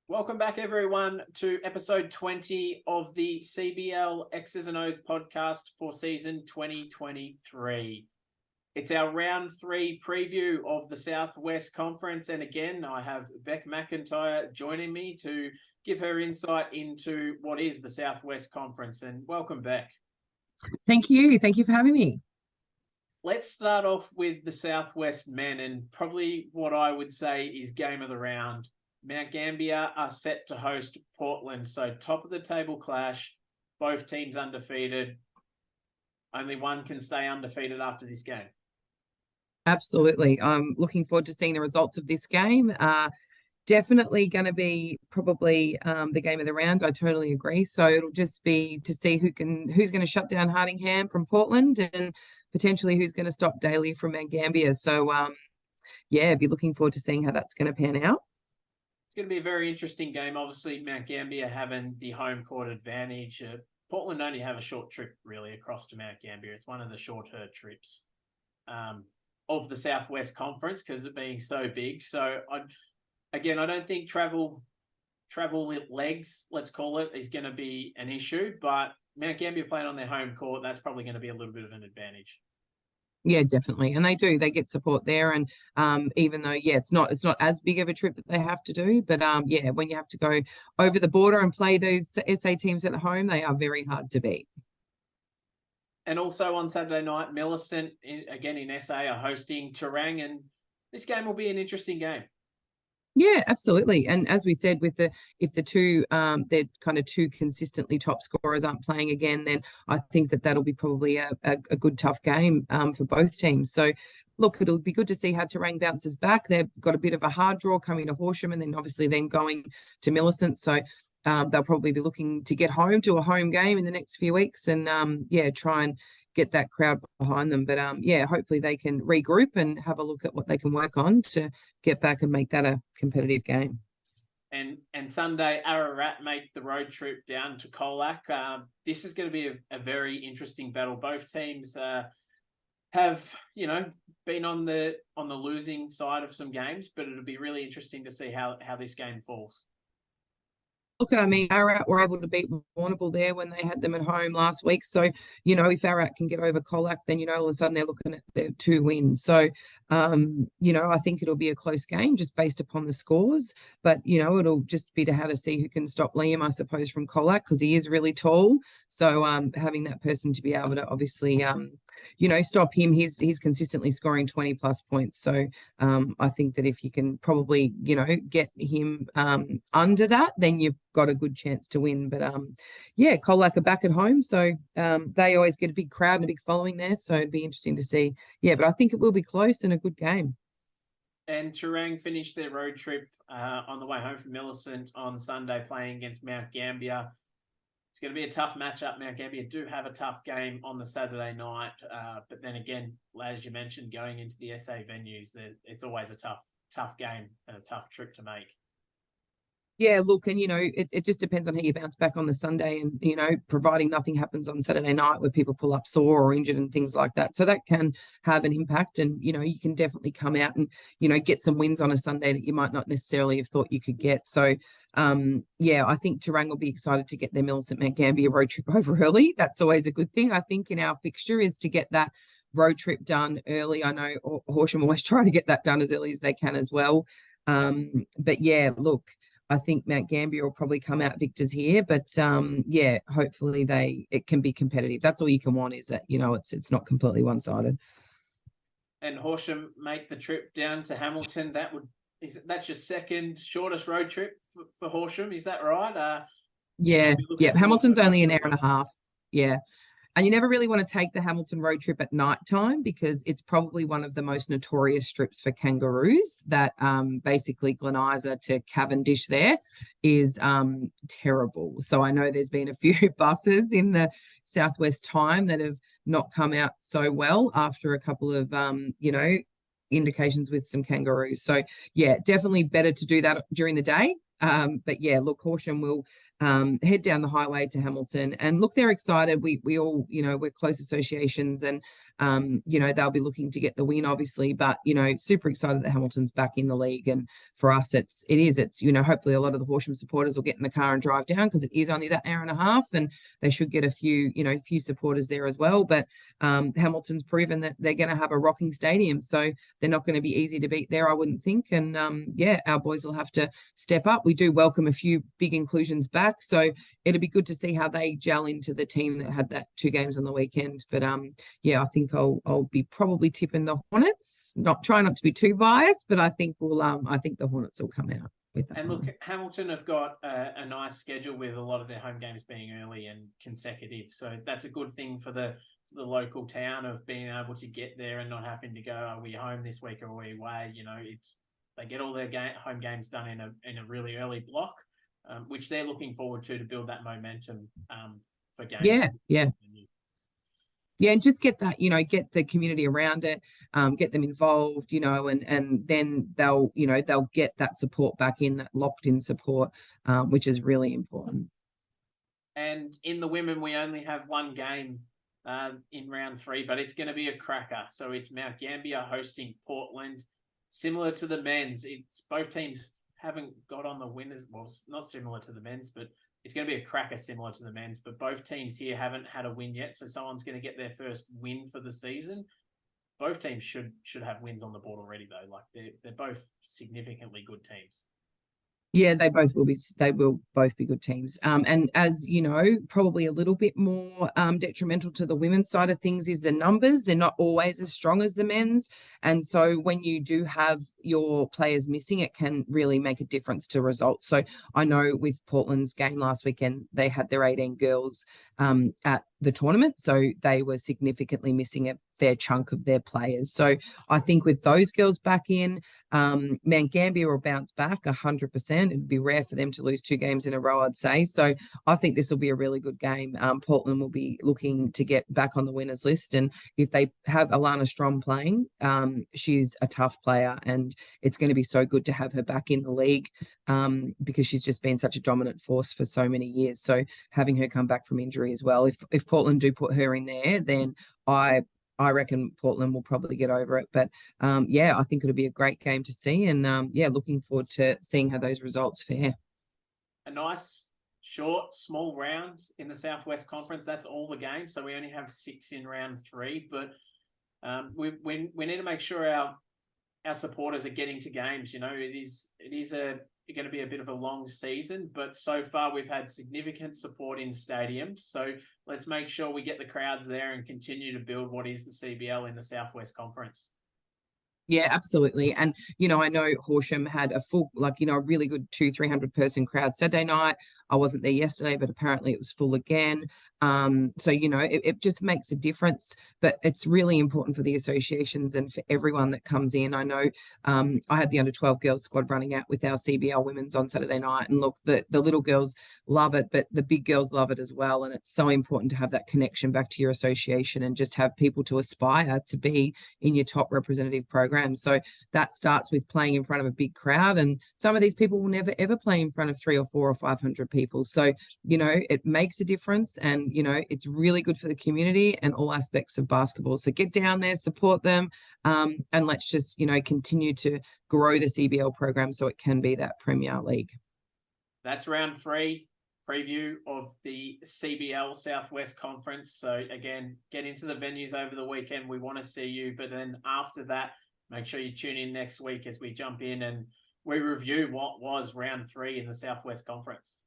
Welcome back, everyone, to episode 20 of the CBL X's and O's podcast for season 2023. It's our round 3 preview of the Southwest Conference. And again, I have Beck McIntyre joining me to give her insight into what is the Southwest Conference. And welcome, Beck. Thank you. Thank you for having me. Let's start off with the Southwest men, and probably what I would say is game of the round. Mount Gambier are set to host Portland. So top of the table clash, both teams undefeated. Only one can stay undefeated after this game. Absolutely. I'm looking forward to seeing the results of this game. Definitely going to be probably the game of the round. I totally agree. So it'll just be to see who's going to shut down Hardingham from Portland and potentially who's going to stop Daly from Mount Gambier. So be looking forward to seeing how that's going to pan out. It's going to be a very interesting game. Obviously, Mount Gambier having the home court advantage. Portland only have a short trip really across to Mount Gambier. It's one of the shorter trips of the Southwest Conference because it being so big. So I don't think travel legs, let's call it, is going to be an issue. But Mount Gambier playing on their home court, that's probably going to be a little bit of an advantage. Yeah, definitely. And they get support there. And even though, it's not as big of a trip that they have to do, but when you have to go over the border and play those SA teams at home, they are very hard to beat. And also on Saturday night, Millicent, again in SA, are hosting Terang, and this game will be an interesting game. Yeah, absolutely. And as we said, if the two they're kind of two consistently top scorers aren't playing again, then I think that'll be probably a good tough game for both teams. So look, it'll be good to see how Terang bounces back. They've got a bit of a hard draw coming to Horsham and then obviously going to Millicent. So they'll probably be looking to get home to a home game in the next few weeks and try and get that crowd behind them. But hopefully they can regroup and have a look at what they can work on to get back and make that a competitive game. And Sunday, Ararat make the road trip down to Colac. This is going to be a very interesting battle. Both teams have, been on the losing side of some games, but it'll be really interesting to see how this game falls. Look, I mean, Ararat were able to beat Warrnambool there when they had them at home last week. So, if Ararat can get over Colac, then, all of a sudden they're looking at their 2 wins. So, I think it'll be a close game just based upon the scores. But, it'll just be to how to see who can stop Liam, I suppose, from Colac because he is really tall. So, having that person to be able to obviously, stop him, he's consistently scoring 20 plus points. So, I think that if you can probably, get him under that, then you've got a good chance to win. But Colac are back at home, so they always get a big crowd and a big following there, so it'd be interesting to see. But I think it will be close and a good game. And Terang finished their road trip on the way home from Millicent on Sunday playing against Mount Gambier. It's going to be a tough matchup. Mount Gambier do have a tough game on the Saturday night, but then again, as you mentioned, going into the SA venues, it's always a tough game and a tough trip to make. Yeah, look, and it just depends on how you bounce back on the Sunday, and providing nothing happens on Saturday night where people pull up sore or injured and things like that. So that can have an impact, and you can definitely come out and get some wins on a Sunday that you might not necessarily have thought you could get. So I think Terang will be excited to get their Millicent Mount Gambier road trip over early. That's always a good thing, I think, in our fixture is to get that road trip done early. I know Horsham always try to get that done as early as they can as well. But look, I think Mount Gambier will probably come out victors here, but hopefully it can be competitive. That's all you can want is that it's not completely one-sided. And Horsham make the trip down to Hamilton. That's your second shortest road trip for Horsham, is that right? Hamilton's only an hour and a half. Yeah. And you never really want to take the Hamilton road trip at night time because it's probably one of the most notorious strips for kangaroos. That basically Glen Isa to Cavendish there is terrible. So I know there's been a few buses in the Southwest time that have not come out so well after a couple of indications with some kangaroos. So definitely better to do that during the day. But look, Horsham will head down the highway to Hamilton. And look, they're excited. We all, we're close associations, and they'll be looking to get the win, obviously, but super excited that Hamilton's back in the league. And for us, it's hopefully a lot of the Horsham supporters will get in the car and drive down, because it is only that hour and a half, and they should get a few supporters there as well. But Hamilton's proven that they're going to have a rocking stadium, so they're not going to be easy to beat there, I wouldn't think. And our boys will have to step up. We do welcome a few big inclusions back, so it'll be good to see how they gel into the team that had that 2 games on the weekend. But I think I'll be probably tipping the Hornets. Try not to be too biased, but I think the Hornets will come out with that. And look, Hamilton have got a nice schedule with a lot of their home games being early and consecutive, so that's a good thing for the local town of being able to get there and not having to go, are we home this week or are we away? They get all their home games done in a really early block, which they're looking forward to build that momentum for games. Yeah, and just get that, get the community around it, get them involved, and then they'll get that support back in, that locked in support, which is really important. And in the women, we only have one game in round 3, but it's going to be a cracker. So it's Mount Gambier hosting Portland. Similar to the men's, it's both teams haven't got on the winners. Well, it's not similar to the men's, but it's going to be a cracker similar to the men's. But both teams here haven't had a win yet, so someone's going to get their first win for the season. Both teams should have wins on the board already, though. Like they're both significantly good teams. Yeah, they will both be good teams. And as you know, probably a little bit more detrimental to the women's side of things is the numbers. They're not always as strong as the men's. And so when you do have your players missing, it can really make a difference to results. So I know with Portland's game last weekend, they had their 18 girls at the tournament, so they were significantly missing a fair chunk of their players. So I think with those girls back in, Mount Gambier will bounce back 100%. It'd be rare for them to lose 2 games in a row, I'd say. So I think this will be a really good game. Portland will be looking to get back on the winners list, and if they have Alana Strom playing, she's a tough player, and it's going to be so good to have her back in the league, because she's just been such a dominant force for so many years. So having her come back from injury as well, if Portland do put her in there, then I reckon Portland will probably get over it. But I think it'll be a great game to see, and looking forward to seeing how those results fare. A nice, short, small round in the Southwest Conference. That's all the games, so we only have 6 in round 3. But we need to make sure our supporters are getting to games. It is going to be a bit of a long season, but so far we've had significant support in stadiums. So let's make sure we get the crowds there and continue to build what is the CBL in the Southwest Conference. Yeah, absolutely. And, I know Horsham had a full, a really good 200-300 person crowd Saturday night. I wasn't there yesterday, but apparently it was full again. So, it just makes a difference, but it's really important for the associations and for everyone that comes in. I know I had the under 12 girls squad running out with our CBL women's on Saturday night, and look, the little girls love it, but the big girls love it as well. And it's so important to have that connection back to your association and just have people to aspire to be in your top representative program. So that starts with playing in front of a big crowd, and some of these people will never ever play in front of 300 or 400 or 500 people. So it makes a difference, and it's really good for the community and all aspects of basketball. So get down there, support them, and let's just continue to grow the CBL program so it can be that Premier League. That's round 3 preview of the CBL Southwest Conference. So again, get into the venues over the weekend. We want to see you, but then after that, make sure you tune in next week as we jump in and we review what was round 3 in the Southwest Conference.